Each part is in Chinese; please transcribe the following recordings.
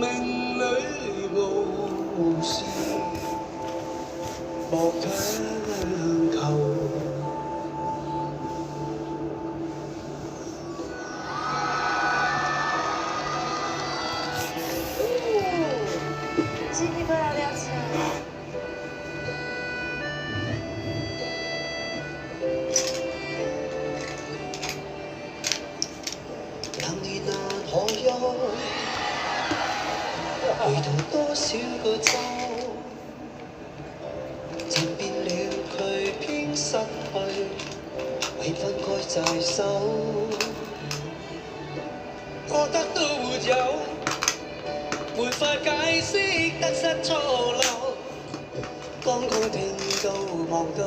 命裏無事，莫強求。鸡皮疙瘩掉起来了。冷雨難可休，回頭多少個秋，尋遍了佢偏失去，為分開在手，覺得都沒有，沒法解釋得失錯漏，剛剛聽到望到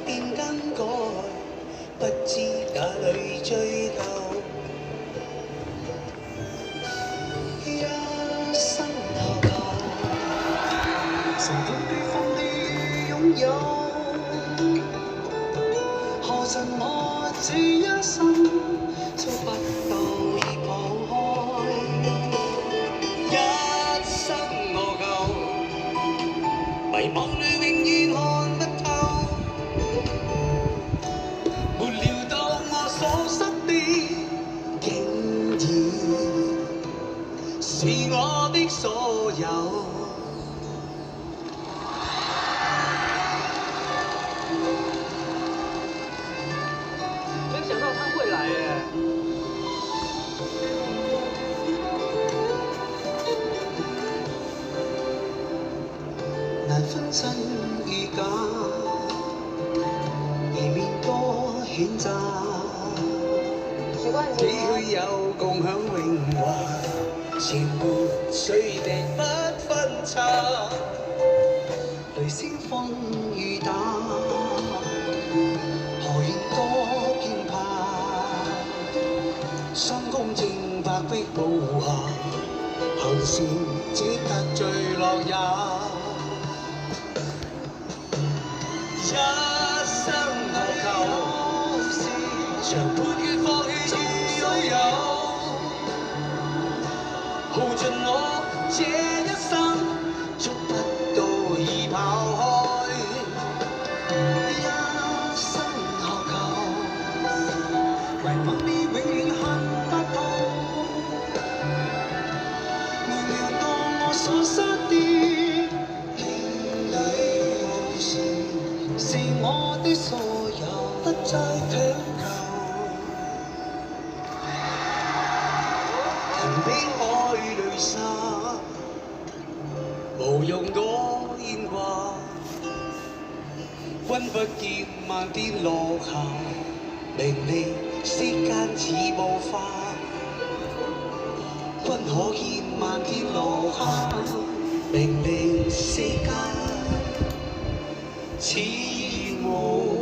便更改，不知哪裏追究。一生投求，成功地放棄擁有，何曾我這一生觸不到已放開，一生我求，迷惘裏永遠看不透，沒料到我所失的竟然是我的所有。没想到他会来耶！難分真與假，而面多譴責。幾許有共享榮華，前沒水滴不分差。雷聲風雨打，何願多偏怕？雙公正白璧無瑕，行善只得罪落也。一生投求，長判決放棄與擁有，耗盡我這一生，觸不到已跑開。一生何求，迷惘你永遠看不透，沒料到我所失的境裏無事，是我的所有，不再強求。停比海淚沙，無用多牽掛。君不見漫天落霞，名利世間似霧化。君可見漫天落霞，名利世間似霧。